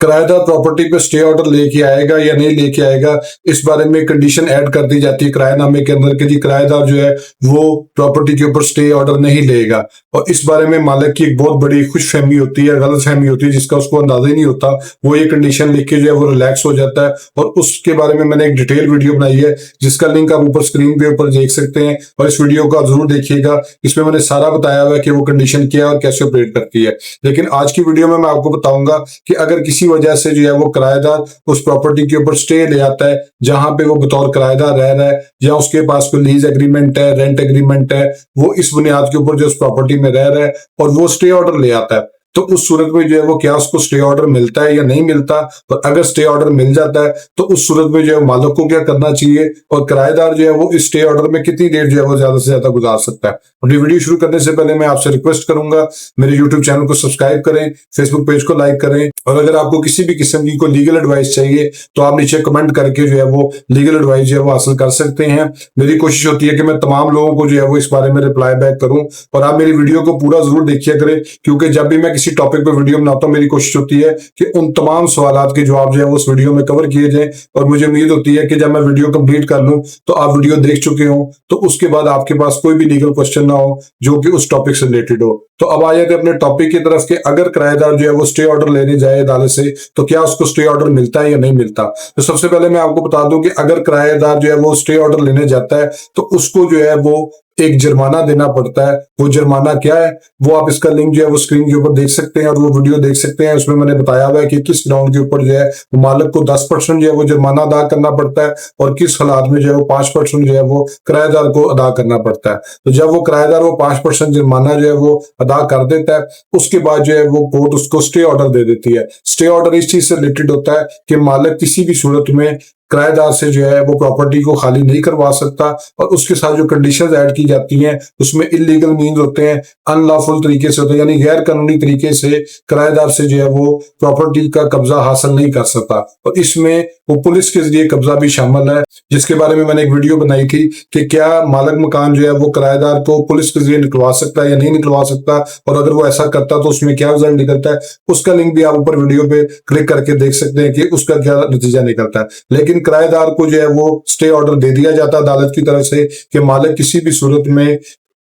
किराएदार प्रॉपर्टी पे stay order लेके आएगा या नहीं लेके आएगा, इस बारे में कंडीशन ऐड कर दी जाती है किराएनामे के अंदर कि जी किराएदार जो है वो प्रॉपर्टी के ऊपर स्टे ऑर्डर नहीं लेगा। और इस बारे में मालिक की एक बहुत बड़ी खुशफहमी होती है, गलतफहमी होती है, जिसका उसको अंदाजा ही नहीं होता। वो ये कंडीशन लिख के जो है वो रिलैक्स हो जाता है। और उसके बारे में मैंने एक डिटेल वीडियो बनाई है, जिसका लिंक आप ऊपर स्क्रीन पे ऊपर देख सकते हैं, और इस वीडियो को आप जरूर देखिएगा। इसमें मैंने सारा बताया हुआ है कि वो कंडीशन क्या है और कैसे ऑपरेट करती है। लेकिन आज की वीडियो में मैं आपको बताऊंगा कि अगर किसी वजह से जो है वो किराएदार उस प्रॉपर्टी के ऊपर स्टे ले आता है, जहां पे वो बतौर किराएदार रह रहा है, या उसके पास कोई लीज एग्रीमेंट है, रेंट एग्रीमेंट है, वो इस बुनियाद के ऊपर जो उस प्रॉपर्टी में रह रहा है और वो स्टे ऑर्डर ले आता है, तो उस सूरत में जो है वो क्या उसको स्टे ऑर्डर मिलता है या नहीं मिलता। और अगर स्टे ऑर्डर मिल जाता है तो उस सूरत में जो है मालिक को क्या करना चाहिए, और किराएदार जो है वो इस स्टे ऑर्डर में कितनी देर जो है वो ज्यादा से ज्यादा गुजार सकता है। और ये वीडियो शुरू करने से पहले मैं आपसे रिक्वेस्ट करूंगा, मेरे यूट्यूब चैनल को सब्सक्राइब करें, फेसबुक पेज को लाइक करें, और अगर आपको किसी भी किस्म की कोई लीगल एडवाइस चाहिए तो आप नीचे कमेंट करके जो है वो लीगल एडवाइस जो है वो हासिल कर सकते हैं। मेरी कोशिश होती है कि मैं तमाम लोगों को जो है वो इस बारे में रिप्लाई बैक करूं, और आप मेरी वीडियो को पूरा जरूर देखिए करें, क्योंकि जब भी मैं किसी टॉपिक पर वीडियो बनाता हूं, मेरी कोशिश होती है कि उन तमाम सवालात के जवाब जो है वो उस वीडियो में कवर किए जाएं। और मुझे उम्मीद होती है कि जब मैं वीडियो कंप्लीट कर लूं तो आप वीडियो देख चुके हो, तो उसके बाद आपके पास कोई भी लीगल क्वेश्चन ना हो जो कि उस टॉपिक से रिलेटेड हो। तो अब आ जाते अपने टॉपिक की तरफ कि अगर किराएदार जो है वो स्टे ऑर्डर लेने जाए अदालत से, तो क्या उसको स्टे ऑर्डर मिलता है या नहीं मिलता। तो सबसे पहले मैं आपको बता दूं कि अगर किराएदार जो है वो स्टे ऑर्डर लेने जाता है तो उसको जो है वो एक जुर्माना देना पड़ता है। वो जुर्माना क्या है, वो आप इसका लिंक जो है वो स्क्रीन के ऊपर देख सकते हैं, और वो वीडियो देख सकते हैं। उसमें मैंने बताया हुआ है कि किस ग्राउंड के ऊपर जो है वो मालिक को 10% जो है वो जुर्माना अदा करना पड़ता है, और किस हालात में जो है वो 5% जो है वो किराएदार को अदा करना पड़ता है। तो जब वो किराएदार वो 5% जुर्माना जो है वो अदा कर देता है, उसके बाद जो है वो कोर्ट उसको स्टे ऑर्डर दे देती है। स्टे ऑर्डर इस चीज से रिलेटेड होता है कि मालिक किसी भी सूरत में किराएदार से जो है वो प्रॉपर्टी को खाली नहीं करवा सकता, और उसके साथ जो कंडीशंस ऐड की जाती हैं उसमें इलीगल मीन्स होते हैं, अनलॉफुल तरीके से होते हैं, यानी गैर कानूनी तरीके से किराएदार से जो है वो प्रॉपर्टी का कब्जा हासिल नहीं कर सकता। और इसमें वो पुलिस के जरिए कब्जा भी शामिल है, जिसके बारे में मैंने एक वीडियो बनाई थी कि क्या मालिक मकान जो है वो किराएदार को पुलिस के जरिए निकलवा सकता है या नहीं निकलवा सकता, और अगर वो ऐसा करता तो उसमें क्या रिजल्ट निकलता है। उसका लिंक भी आप ऊपर वीडियो पे क्लिक करके देख सकते हैं कि उसका क्या नतीजा निकलता है। लेकिन किराएदार को जो है वो स्टे ऑर्डर दे दिया जाता है अदालत की तरफ से कि मालिक किसी भी सूरत में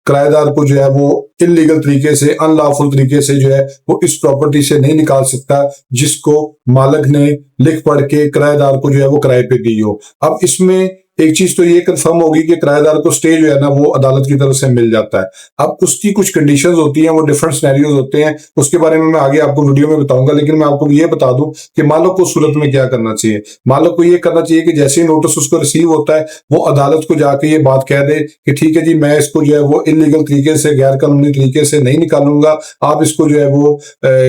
किराएदार को जो है वो इलीगल तरीके से, अनलॉफुल तरीके से जो है वो इस प्रॉपर्टी से नहीं निकाल सकता, जिसको मालिक ने लिख पढ़ के किराएदार को जो है वो किराए पे दी हो। अब इसमें एक चीज तो ये कंफर्म होगी कि किराएदार को स्टे जो है ना वो अदालत की तरफ से मिल जाता है। अब उसकी कुछ कंडीशंस होती हैं, वो डिफरेंट सिनेरियोज होते हैं, उसके बारे में मैं आगे आपको वीडियो में बताऊंगा। लेकिन मैं आपको ये बता दूं कि मालिक को सूरत में क्या करना चाहिए। मालिक को ये करना चाहिए कि जैसे ही नोटिस उसको रिसीव होता है, वो अदालत को जाके ये बात कह दे कि ठीक है जी, मैं इसको जो है वो इलीगल तरीके से, गैर कानूनी तरीके से नहीं निकालूंगा, आप इसको जो है वो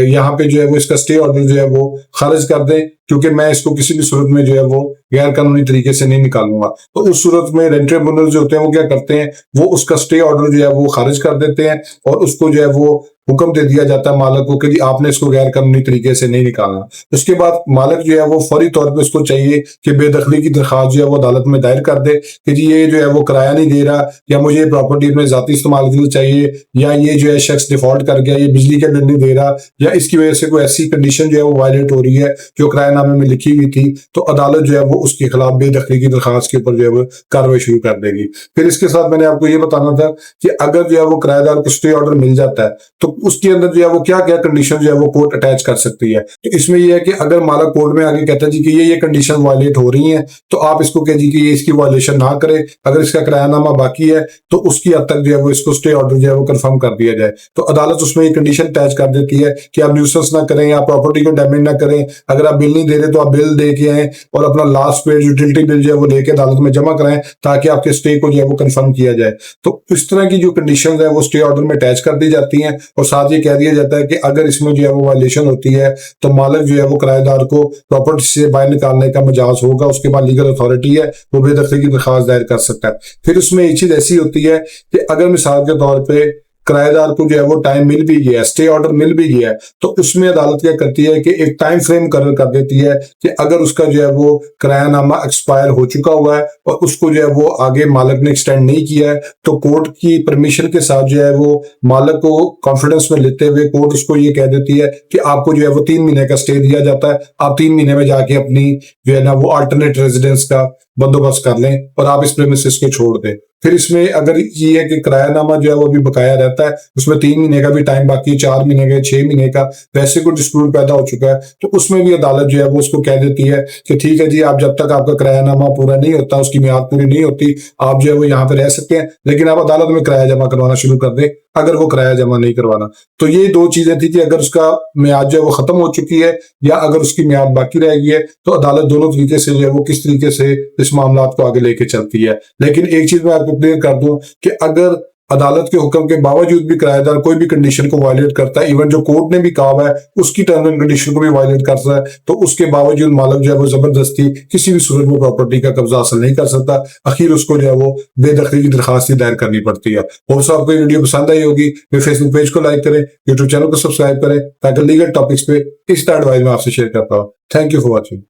यहाँ पे जो है वो इसका स्टे ऑर्डर जो है वो खारिज कर दें, क्योंकि मैं इसको किसी भी सूरत में जो है वो गैर कानूनी तरीके से नहीं निकालूंगा। तो उस सूरत में रेंट ट्रिब्यूनल जो होते हैं वो क्या करते हैं, वो उसका स्टे ऑर्डर जो है वो खारिज कर देते हैं, और उसको जो है वो हुक्म दे दिया जाता है मालिक को कि जी आपने इसको गैर कानूनी तरीके से नहीं निकालना। उसके बाद मालिक जो है वो फौरी तौर पे उसको चाहिए कि बेदखली की दरखास्त जो है वो अदालत में दायर कर दे कि जी ये जो है वो किराया नहीं दे रहा, या मुझे प्रॉपर्टी अपने जाती इस्तेमाल के लिए चाहिए, या ये जो है शख्स डिफॉल्ट कर गया, ये बिजली के बिल नहीं दे रहा, या इसकी वजह से कोई ऐसी कंडीशन जो है वो वायलेट हो रही है जो किरायानामे में लिखी हुई थी। तो अदालत जो है वो उसके खिलाफ बेदखली की दरखास्त के ऊपर जो है वो कार्रवाई शुरू कर देगी। फिर इसके साथ मैंने आपको ये बताना था कि अगर जो है वो किराएदार को स्टे ऑर्डर मिल जाता है तो उसके अंदर जो है वो क्या क्या कंडीशन जो है वो कोर्ट अटैच कर सकती है। तो इसमें यह है कि अगर मालिक कोर्ट में आगे कहता है जी कि ये कंडीशन वायलेट हो रही हैं, तो आप इसको कह जी कि ये इसकी वायलेशन ना करे। अगर इसका किरायानामा बाकी है तो उसकी हद तक जो है वो इसको स्टे ऑर्डर जो है वो कंफर्म कर दिया जाए। तो अदालत उसमें ये कंडीशन अटैच कर देती है कि आप न्यूसेंस ना करें, आप प्रॉपर्टी को डैमेज ना करें, अगर आप बिल नहीं दे रहे तो आप बिल दे के आए और अपना लास्ट पेड यूटिलिटी बिल जो है वो लेके अदालत में जमा कराएं, ताकि आपके स्टे को जो है वो कंफर्म किया जाए। तो इस तरह की जो कंडीशन है वो स्टे ऑर्डर में अटैच कर दी जाती हैं, और साथ ये कह दिया जाता है कि अगर इसमें जो है वो वायलेशन होती है तो मालिक जो है वो किराएदार को प्रॉपर्टी से बाहर निकालने का मजाज होगा। उसके बाद लीगल अथॉरिटी है वो बेदखली की दरखास्त दायर कर सकता है। फिर उसमें एक चीज ऐसी होती है कि अगर मिसाल के तौर पे किराएदार को जो है वो टाइम मिल भी गया, स्टे ऑर्डर मिल भी गया है, तो उसमें अदालत क्या करती है कि एक टाइम फ्रेम कर देती है कि अगर उसका जो है वो किरायानामा एक्सपायर हो चुका हुआ है और उसको जो है वो आगे मालिक ने एक्सटेंड नहीं किया है, तो कोर्ट की परमिशन के साथ जो है वो मालिक को कॉन्फिडेंस में लेते हुए कोर्ट उसको ये कह देती है कि आपको जो है वो 3 महीने का स्टे दिया जाता है, आप 3 महीने में जाके अपनी जो है ना वो अल्टरनेट रेजिडेंस का बंदोबस्त कर लें और आप इस प्रेमिसेस को छोड़ दें। फिर इसमें अगर ये है कि किरायानामा जो है वो भी बकाया रहता है, उसमें 3 महीने का भी टाइम बाकी, 4 महीने का, 6 महीने का, वैसे कोई डिस्प्यूट पैदा हो चुका है तो उसमें भी अदालत जो है वो उसको कह देती है कि ठीक है जी, आप जब तक आपका किरायानामा पूरा नहीं होता, उसकी मियाद पूरी नहीं होती, आप जो है वो यहाँ पे रह सकते हैं, लेकिन आप अदालत में किराया जमा करवाना शुरू कर दें अगर वो किराया जमा नहीं करवाना। तो ये दो चीजें थी कि अगर उसका मियाद जो है वो खत्म हो चुकी है या अगर उसकी मियाद बाकी रह गई है, तो अदालत दोनों तरीके से जो है वो किस तरीके से इस मामला को आगे लेके चलती है। लेकिन एक चीज मैं आपको क्लियर कर दूं कि अगर अदालत के हुक्म के बावजूद भी किराएदार कोई भी कंडीशन को वायलेट करता है, इवन जो कोर्ट ने भी कहा हुआ है उसकी टर्म एंड कंडीशन को भी वायलेट करता है, तो उसके बावजूद मालिक जो है वो जबरदस्ती किसी भी सूरत में प्रॉपर्टी का कब्जा हासिल नहीं कर सकता, आखिर उसको जो है वो बेदखली की दरखास्त दायर करनी पड़ती है। होप सो आपको वीडियो पसंद आई होगी। मेरे फेसबुक पेज को लाइक करें, यूट्यूब चैनल को सब्सक्राइब करें ताकि लीगल टॉपिक्स पे इस तरह एडवाइस मैं आपसे शेयर करता हूँ। Thank you for watching.